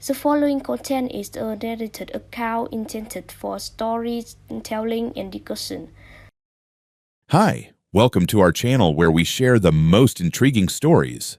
The following content is a narrated account intended for storytelling and discussion. Hi, welcome to our channel where we share the most intriguing stories.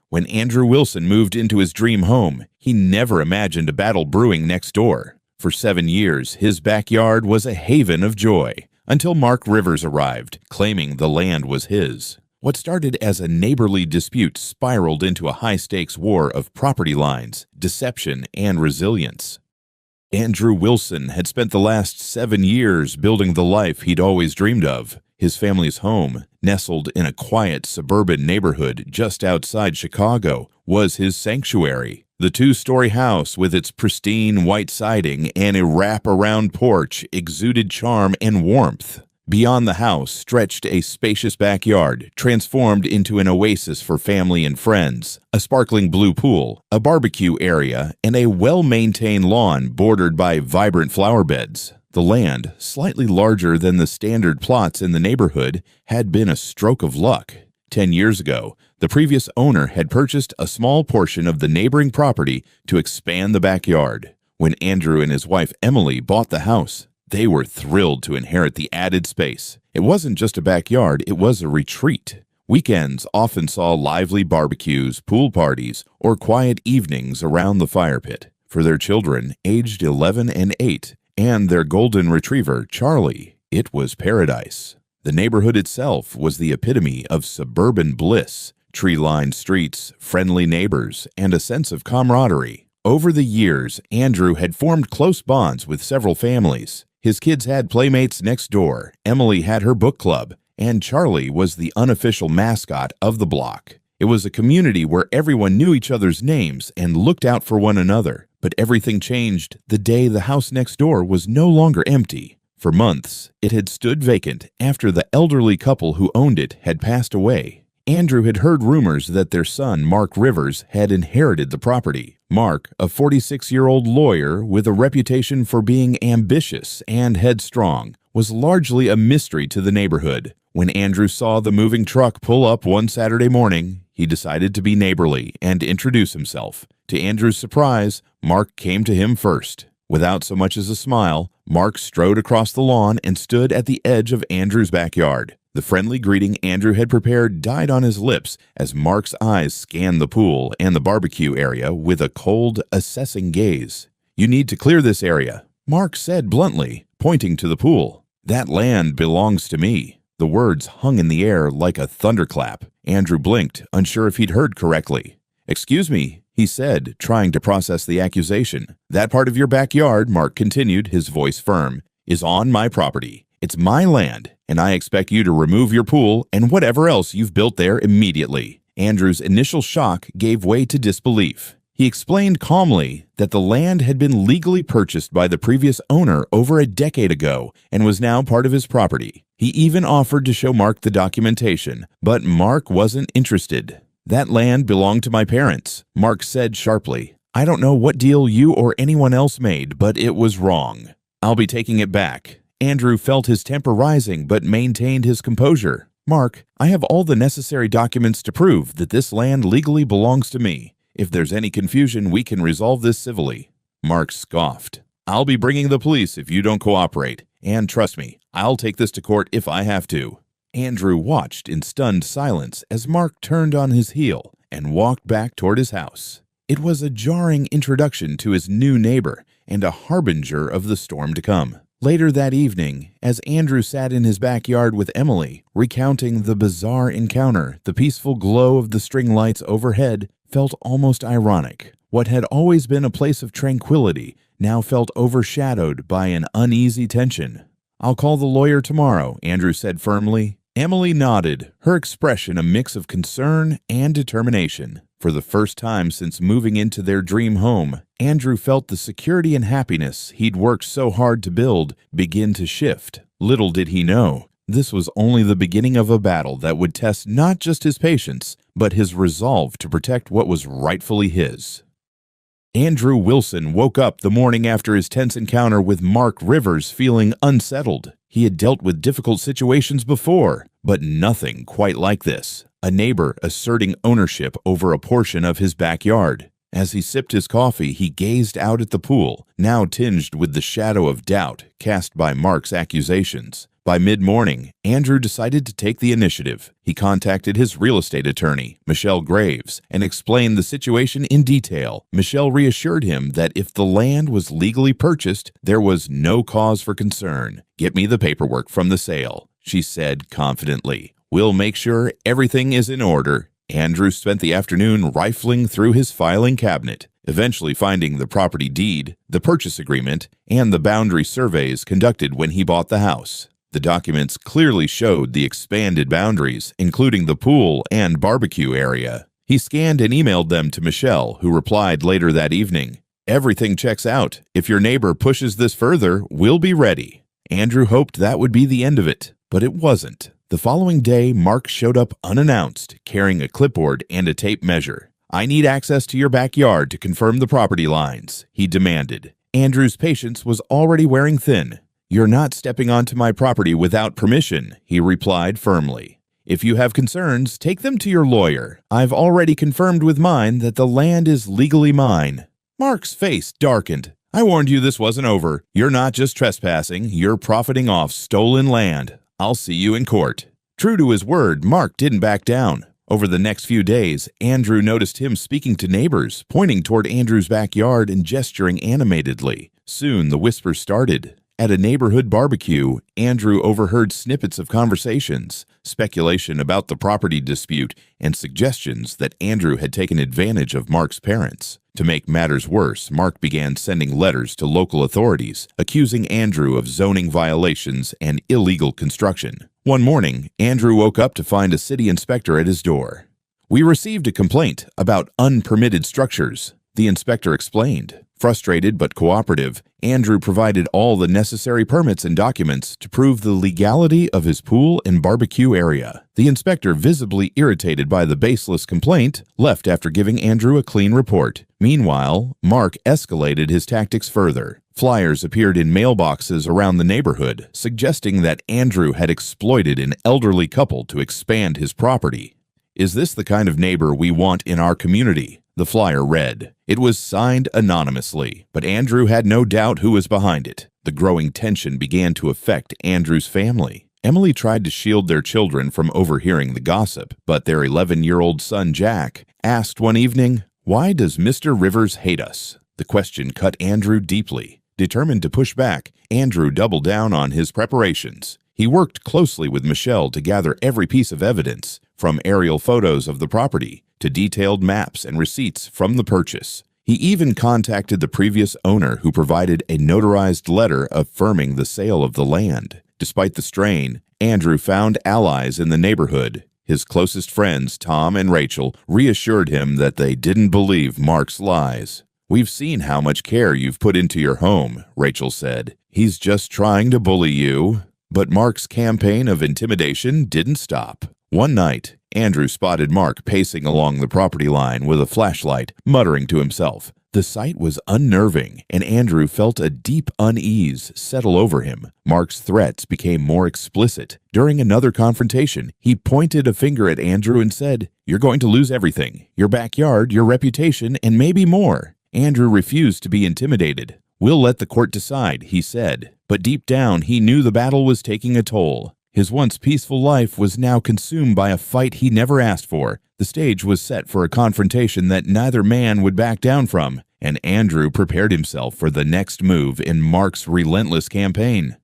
When Andrew Wilson moved into his dream home, he never imagined a battle brewing next door. For 7 years, his backyard was a haven of joy, until Mark Rivers arrived, claiming the land was his. What started as a neighborly dispute spiraled into a high-stakes war of property lines, deception, and resilience. Andrew Wilson had spent the last 7 years building the life he'd always dreamed of. His family's home, nestled in a quiet suburban neighborhood just outside Chicago, was his sanctuary. The 2-story house with its pristine white siding and a wrap-around porch exuded charm and warmth. Beyond the house stretched a spacious backyard, transformed into an oasis for family and friends, a sparkling blue pool, a barbecue area, and a well-maintained lawn bordered by vibrant flower beds. The land, slightly larger than the standard plots in the neighborhood, had been a stroke of luck. 10 years ago, the previous owner had purchased a small portion of the neighboring property to expand the backyard. When Andrew and his wife Emily bought the house, they were thrilled to inherit the added space. It wasn't just a backyard, it was a retreat. Weekends often saw lively barbecues, pool parties, or quiet evenings around the fire pit. For their children, aged 11 and 8, and their golden retriever, Charlie, it was paradise. The neighborhood itself was the epitome of suburban bliss, tree-lined streets, friendly neighbors, and a sense of camaraderie. Over the years, Andrew had formed close bonds with several families. His kids had playmates next door, Emily had her book club, and Charlie was the unofficial mascot of the block. It was a community where everyone knew each other's names and looked out for one another. But everything changed the day the house next door was no longer empty. For months, it had stood vacant after the elderly couple who owned it had passed away. Andrew had heard rumors that their son, Mark Rivers, had inherited the property. Mark, a 46-year-old lawyer with a reputation for being ambitious and headstrong, was largely a mystery to the neighborhood. When Andrew saw the moving truck pull up one Saturday morning, he decided to be neighborly and introduce himself. To Andrew's surprise, Mark came to him first. Without so much as a smile, Mark strode across the lawn and stood at the edge of Andrew's backyard. The friendly greeting Andrew had prepared died on his lips as Mark's eyes scanned the pool and the barbecue area with a cold, assessing gaze. "You need to clear this area," Mark said bluntly, pointing to the pool. "That land belongs to me." The words hung in the air like a thunderclap. Andrew blinked, unsure if he'd heard correctly. "Excuse me," he said, trying to process the accusation. "That part of your backyard," Mark continued, his voice firm, "is on my property. It's my land, and I expect you to remove your pool and whatever else you've built there immediately." Andrew's initial shock gave way to disbelief. He explained calmly that the land had been legally purchased by the previous owner over a decade ago and was now part of his property. He even offered to show Mark the documentation, but Mark wasn't interested. "That land belonged to my parents," Mark said sharply. "I don't know what deal you or anyone else made, but it was wrong. I'll be taking it back." Andrew felt his temper rising but maintained his composure. "Mark, I have all the necessary documents to prove that this land legally belongs to me. If there's any confusion, we can resolve this civilly." Mark scoffed. "I'll be bringing the police if you don't cooperate. And trust me, I'll take this to court if I have to." Andrew watched in stunned silence as Mark turned on his heel and walked back toward his house. It was a jarring introduction to his new neighbor and a harbinger of the storm to come. Later that evening, as Andrew sat in his backyard with Emily, recounting the bizarre encounter, the peaceful glow of the string lights overhead felt almost ironic. What had always been a place of tranquility now felt overshadowed by an uneasy tension. "I'll call the lawyer tomorrow," Andrew said firmly. Emily nodded, her expression a mix of concern and determination. For the first time since moving into their dream home, Andrew felt the security and happiness he'd worked so hard to build begin to shift. Little did he know, this was only the beginning of a battle that would test not just his patience, but his resolve to protect what was rightfully his. Andrew Wilson woke up the morning after his tense encounter with Mark Rivers feeling unsettled. He had dealt with difficult situations before, but nothing quite like this. A neighbor asserting ownership over a portion of his backyard. As he sipped his coffee, he gazed out at the pool, now tinged with the shadow of doubt cast by Mark's accusations. By mid-morning, Andrew decided to take the initiative. He contacted his real estate attorney, Michelle Graves, and explained the situation in detail. Michelle reassured him that if the land was legally purchased, there was no cause for concern. "Get me the paperwork from the sale," she said confidently. "We'll make sure everything is in order." Andrew spent the afternoon rifling through his filing cabinet, eventually finding the property deed, the purchase agreement, and the boundary surveys conducted when he bought the house. The documents clearly showed the expanded boundaries, including the pool and barbecue area. He scanned and emailed them to Michelle, who replied later that evening, "Everything checks out. If your neighbor pushes this further, we'll be ready." Andrew hoped that would be the end of it, but it wasn't. The following day, Mark showed up unannounced, carrying a clipboard and a tape measure. "I need access to your backyard to confirm the property lines," he demanded. Andrew's patience was already wearing thin. "You're not stepping onto my property without permission," he replied firmly. "If you have concerns, take them to your lawyer. I've already confirmed with mine that the land is legally mine." Mark's face darkened. "I warned you this wasn't over. You're not just trespassing, you're profiting off stolen land. I'll see you in court." True to his word, Mark didn't back down. Over the next few days, Andrew noticed him speaking to neighbors, pointing toward Andrew's backyard and gesturing animatedly. Soon the whispers started. At a neighborhood barbecue, Andrew overheard snippets of conversations, speculation about the property dispute, and suggestions that Andrew had taken advantage of Mark's parents. To make matters worse, Mark began sending letters to local authorities, accusing Andrew of zoning violations and illegal construction. One morning, Andrew woke up to find a city inspector at his door. "We received a complaint about unpermitted structures," the inspector explained. Frustrated but cooperative, Andrew provided all the necessary permits and documents to prove the legality of his pool and barbecue area. The inspector, visibly irritated by the baseless complaint, left after giving Andrew a clean report. Meanwhile, Mark escalated his tactics further. Flyers appeared in mailboxes around the neighborhood, suggesting that Andrew had exploited an elderly couple to expand his property. "Is this the kind of neighbor we want in our community?" the flyer read. It was signed anonymously, but Andrew had no doubt who was behind it. The growing tension began to affect Andrew's family. Emily tried to shield their children from overhearing the gossip, but their 11-year-old son, Jack, asked one evening, "Why does Mr. Rivers hate us?" The question cut Andrew deeply. Determined to push back, Andrew doubled down on his preparations. He worked closely with Michelle to gather every piece of evidence, from aerial photos of the property to detailed maps and receipts from the purchase. He even contacted the previous owner, who provided a notarized letter affirming the sale of the land. Despite the strain, Andrew found allies in the neighborhood. His closest friends, Tom and Rachel, reassured him that they didn't believe Mark's lies. "We've seen how much care you've put into your home," Rachel said. "He's just trying to bully you." But Mark's campaign of intimidation didn't stop. One night, Andrew spotted Mark pacing along the property line with a flashlight, muttering to himself. The sight was unnerving, and Andrew felt a deep unease settle over him. Mark's threats became more explicit. During another confrontation, he pointed a finger at Andrew and said, "You're going to lose everything, your backyard, your reputation, and maybe more." Andrew refused to be intimidated. "We'll let the court decide," he said. But deep down, he knew the battle was taking a toll. His once peaceful life was now consumed by a fight he never asked for. The stage was set for a confrontation that neither man would back down from, and Andrew prepared himself for the next move in Mark's relentless campaign.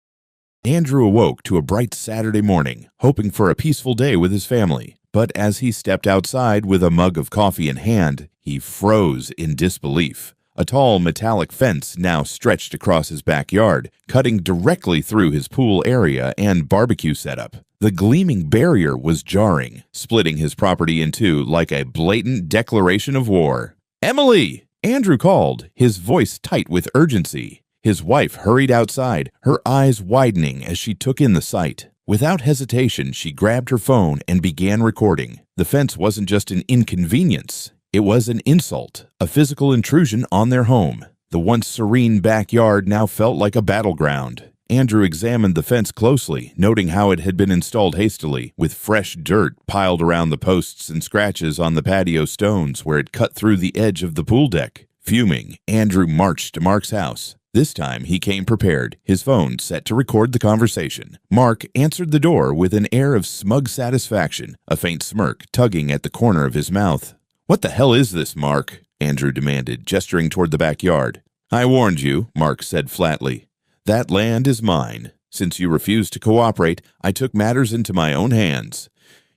Andrew awoke to a bright Saturday morning, hoping for a peaceful day with his family. But as he stepped outside with a mug of coffee in hand, he froze in disbelief. A tall metallic fence now stretched across his backyard, cutting directly through his pool area and barbecue setup. The gleaming barrier was jarring, splitting his property in two like a blatant declaration of war. "Emily!" Andrew called, his voice tight with urgency. His wife hurried outside, her eyes widening as she took in the sight. Without hesitation, she grabbed her phone and began recording. The fence wasn't just an inconvenience. It was an insult, a physical intrusion on their home. The once serene backyard now felt like a battleground. Andrew examined the fence closely, noting how it had been installed hastily, with fresh dirt piled around the posts and scratches on the patio stones where it cut through the edge of the pool deck. Fuming, Andrew marched to Mark's house. This time he came prepared, his phone set to record the conversation. Mark answered the door with an air of smug satisfaction, a faint smirk tugging at the corner of his mouth. "What the hell is this, Mark?" Andrew demanded, gesturing toward the backyard. "I warned you," Mark said flatly. "That land is mine. Since you refused to cooperate, I took matters into my own hands."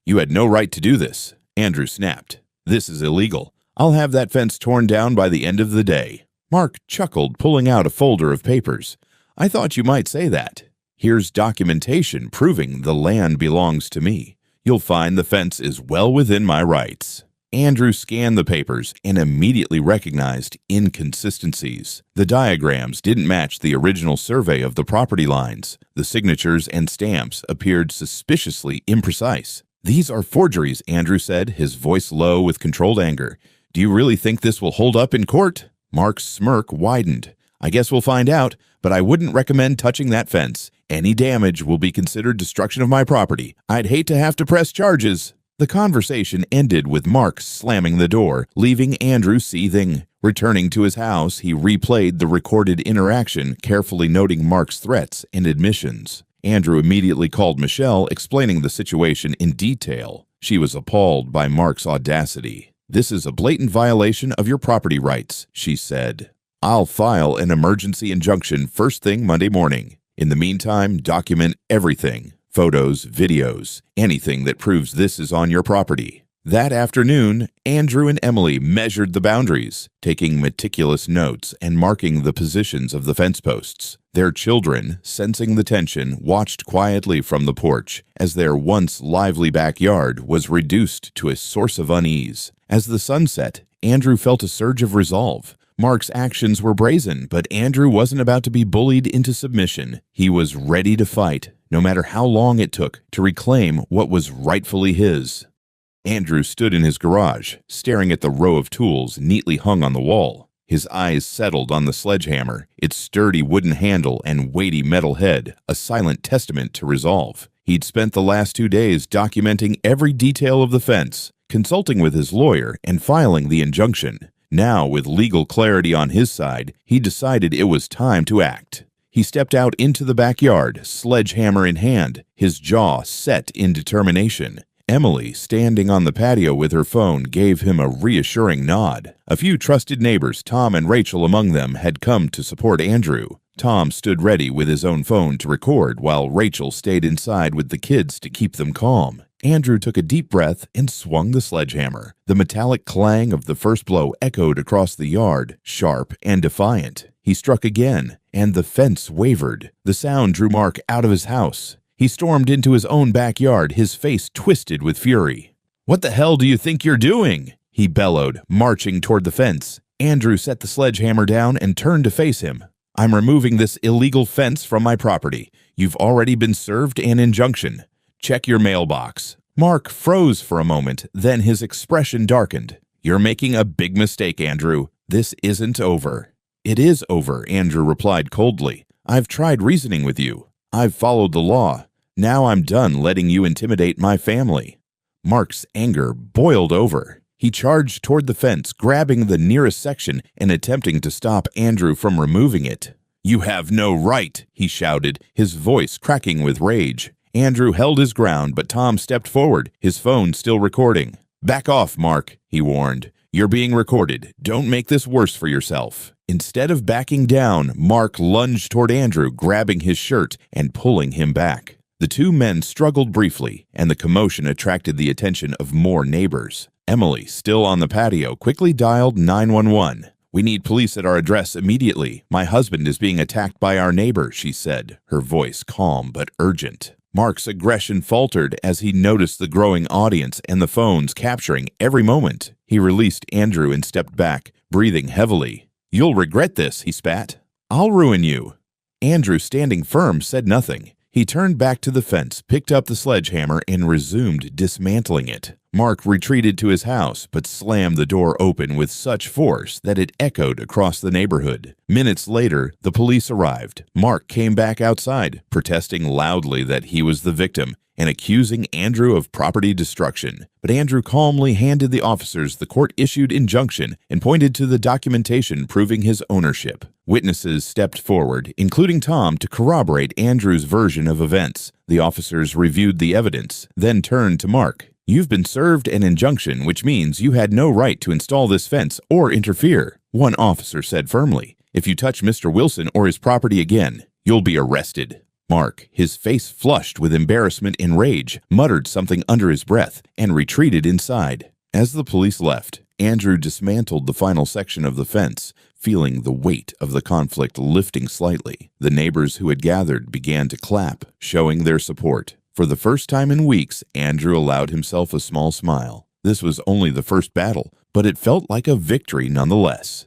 "You had no right to do this," Andrew snapped. "This is illegal. I'll have that fence torn down by the end of the day." Mark chuckled, pulling out a folder of papers. "I thought you might say that. Here's documentation proving the land belongs to me. You'll find the fence is well within my rights." Andrew scanned the papers and immediately recognized inconsistencies. The diagrams didn't match the original survey of the property lines. The signatures and stamps appeared suspiciously imprecise. "These are forgeries," Andrew said, his voice low with controlled anger. "Do you really think this will hold up in court?" Mark's smirk widened. "I guess we'll find out, but I wouldn't recommend touching that fence. Any damage will be considered destruction of my property. I'd hate to have to press charges." The conversation ended with Mark slamming the door, leaving Andrew seething. Returning to his house, he replayed the recorded interaction, carefully noting Mark's threats and admissions. Andrew immediately called Michelle, explaining the situation in detail. She was appalled by Mark's audacity. "This is a blatant violation of your property rights," she said. "I'll file an emergency injunction first thing Monday morning. In the meantime, document everything. Photos, videos, anything that proves this is on your property." That afternoon, Andrew and Emily measured the boundaries, taking meticulous notes and marking the positions of the fence posts. Their children, sensing the tension, watched quietly from the porch as their once lively backyard was reduced to a source of unease. As the sun set, Andrew felt a surge of resolve. Mark's actions were brazen, but Andrew wasn't about to be bullied into submission. He was ready to fight, no matter how long it took, to reclaim what was rightfully his. Andrew stood in his garage, staring at the row of tools neatly hung on the wall. His eyes settled on the sledgehammer, its sturdy wooden handle and weighty metal head, a silent testament to resolve. He'd spent the last 2 days documenting every detail of the fence, consulting with his lawyer, and filing the injunction. Now, with legal clarity on his side, he decided it was time to act. He stepped out into the backyard, sledgehammer in hand, his jaw set in determination. Emily, standing on the patio with her phone, gave him a reassuring nod. A few trusted neighbors, Tom and Rachel among them, had come to support Andrew. Tom stood ready with his own phone to record, while Rachel stayed inside with the kids to keep them calm. Andrew took a deep breath and swung the sledgehammer. The metallic clang of the first blow echoed across the yard, sharp and defiant. He struck again, and the fence wavered. The sound drew Mark out of his house. He stormed into his own backyard, his face twisted with fury. "What the hell do you think you're doing?" he bellowed, marching toward the fence. Andrew set the sledgehammer down and turned to face him. "I'm removing this illegal fence from my property. You've already been served an injunction. Check your mailbox." Mark froze for a moment, then his expression darkened. "You're making a big mistake, Andrew. This isn't over." "It is over," Andrew replied coldly. "I've tried reasoning with you. I've followed the law. Now I'm done letting you intimidate my family." Mark's anger boiled over. He charged toward the fence, grabbing the nearest section and attempting to stop Andrew from removing it. "You have no right," he shouted, his voice cracking with rage. Andrew held his ground, but Tom stepped forward, his phone still recording. "Back off, Mark," he warned. "You're being recorded. Don't make this worse for yourself." Instead of backing down, Mark lunged toward Andrew, grabbing his shirt and pulling him back. The two men struggled briefly, and the commotion attracted the attention of more neighbors. Emily, still on the patio, quickly dialed 911. "We need police at our address immediately. My husband is being attacked by our neighbor," she said, her voice calm but urgent. Mark's aggression faltered as he noticed the growing audience and the phones capturing every moment. He released Andrew and stepped back, breathing heavily. "You'll regret this," he spat. "I'll ruin you." Andrew, standing firm, said nothing. He turned back to the fence, picked up the sledgehammer, and resumed dismantling it. Mark retreated to his house, but slammed the door open with such force that it echoed across the neighborhood. Minutes later, the police arrived. Mark came back outside, protesting loudly that he was the victim and accusing Andrew of property destruction. But Andrew calmly handed the officers the court-issued injunction and pointed to the documentation proving his ownership. Witnesses stepped forward, including Tom, to corroborate Andrew's version of events. The officers reviewed the evidence, then turned to Mark. "You've been served an injunction, which means you had no right to install this fence or interfere," one officer said firmly. "If you touch Mr. Wilson or his property again, you'll be arrested." Mark, his face flushed with embarrassment and rage, muttered something under his breath and retreated inside. As the police left, Andrew dismantled the final section of the fence, feeling the weight of the conflict lifting slightly. The neighbors who had gathered began to clap, showing their support. For the first time in weeks, Andrew allowed himself a small smile. This was only the first battle, but it felt like a victory nonetheless.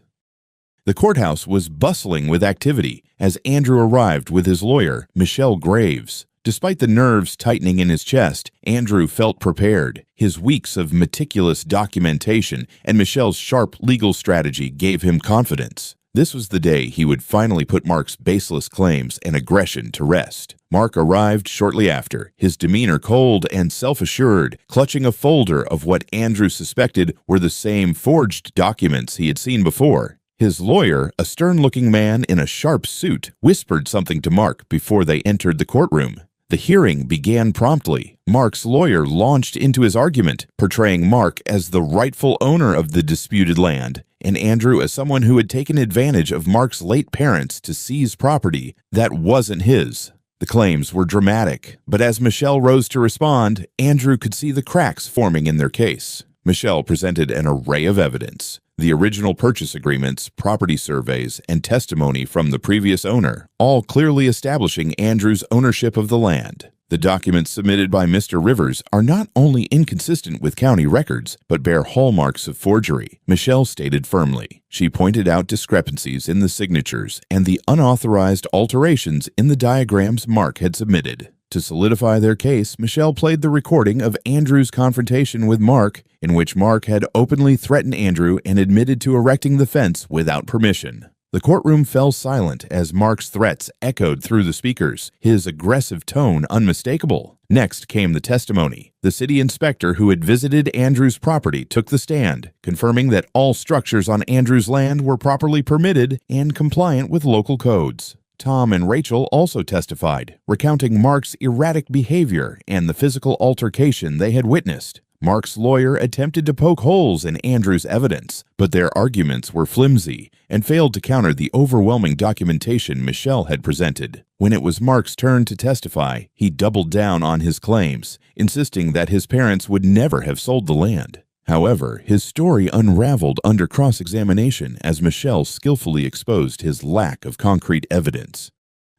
The courthouse was bustling with activity as Andrew arrived with his lawyer, Michelle Graves. Despite the nerves tightening in his chest, Andrew felt prepared. His weeks of meticulous documentation and Michelle's sharp legal strategy gave him confidence. This was the day he would finally put Mark's baseless claims and aggression to rest. Mark arrived shortly after, his demeanor cold and self-assured, clutching a folder of what Andrew suspected were the same forged documents he had seen before. His lawyer, a stern-looking man in a sharp suit, whispered something to Mark before they entered the courtroom. The hearing began promptly. Mark's lawyer launched into his argument, portraying Mark as the rightful owner of the disputed land, and Andrew as someone who had taken advantage of Mark's late parents to seize property that wasn't his. The claims were dramatic, but as Michelle rose to respond, Andrew could see the cracks forming in their case. Michelle presented an array of evidence. The original purchase agreements, property surveys, and testimony from the previous owner, all clearly establishing Andrew's ownership of the land. The documents submitted by Mr. Rivers are not only inconsistent with county records, but bear hallmarks of forgery, Michelle stated firmly. She pointed out discrepancies in the signatures and the unauthorized alterations in the diagrams Mark had submitted. To solidify their case, Michelle played the recording of Andrew's confrontation with Mark, in which Mark had openly threatened Andrew and admitted to erecting the fence without permission. The courtroom fell silent as Mark's threats echoed through the speakers, his aggressive tone unmistakable. Next came the testimony. The city inspector who had visited Andrew's property took the stand, confirming that all structures on Andrew's land were properly permitted and compliant with local codes. Tom and Rachel also testified, recounting Mark's erratic behavior and the physical altercation they had witnessed. Mark's lawyer attempted to poke holes in Andrew's evidence, but their arguments were flimsy and failed to counter the overwhelming documentation Michelle had presented. When it was Mark's turn to testify, he doubled down on his claims, insisting that his parents would never have sold the land. However, his story unraveled under cross-examination as Michelle skillfully exposed his lack of concrete evidence.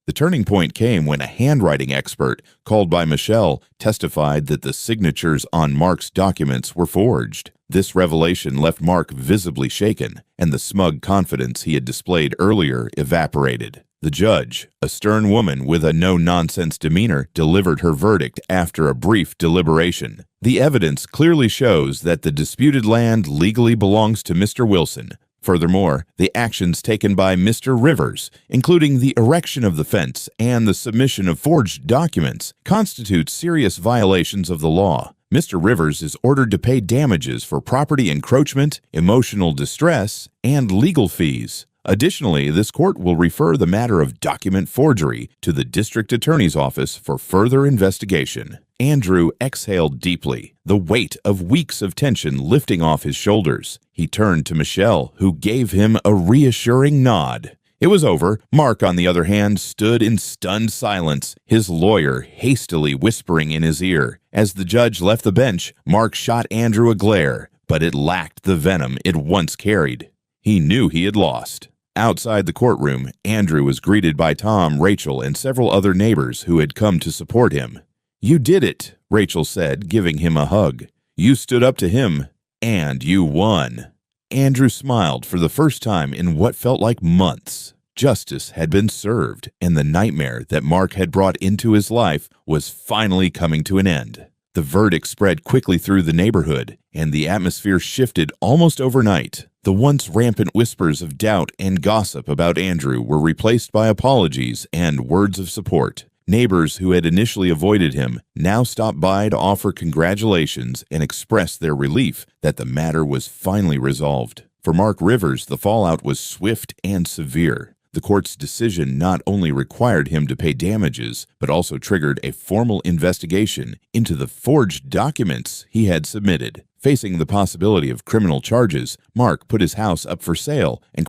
The turning point came when a handwriting expert, called by Michelle, testified that the signatures on Mark's documents were forged. This revelation left Mark visibly shaken, and the smug confidence he had displayed earlier evaporated. The judge, a stern woman with a no-nonsense demeanor, delivered her verdict after a brief deliberation. The evidence clearly shows that the disputed land legally belongs to Mr. Wilson. Furthermore, the actions taken by Mr. Rivers, including the erection of the fence and the submission of forged documents, constitute serious violations of the law. Mr. Rivers is ordered to pay damages for property encroachment, emotional distress, and legal fees. Additionally, this court will refer the matter of document forgery to the district attorney's office for further investigation. Andrew exhaled deeply, the weight of weeks of tension lifting off his shoulders. He turned to Michelle, who gave him a reassuring nod. It was over. Mark, on the other hand, stood in stunned silence, his lawyer hastily whispering in his ear. As the judge left the bench, Mark shot Andrew a glare, but it lacked the venom it once carried. He knew he had lost. Outside the courtroom, Andrew was greeted by Tom, Rachel, and several other neighbors who had come to support him. "You did it," Rachel said, giving him a hug. "You stood up to him, and you won." Andrew smiled for the first time in what felt like months. Justice had been served, and the nightmare that Mark had brought into his life was finally coming to an end. The verdict spread quickly through the neighborhood, and the atmosphere shifted almost overnight. The once rampant whispers of doubt and gossip about Andrew were replaced by apologies and words of support. Neighbors who had initially avoided him now stopped by to offer congratulations and express their relief that the matter was finally resolved. For Mark Rivers, the fallout was swift and severe. The court's decision not only required him to pay damages, but also triggered a formal investigation into the forged documents he had submitted. Facing the possibility of criminal charges, Mark put his house up for sale and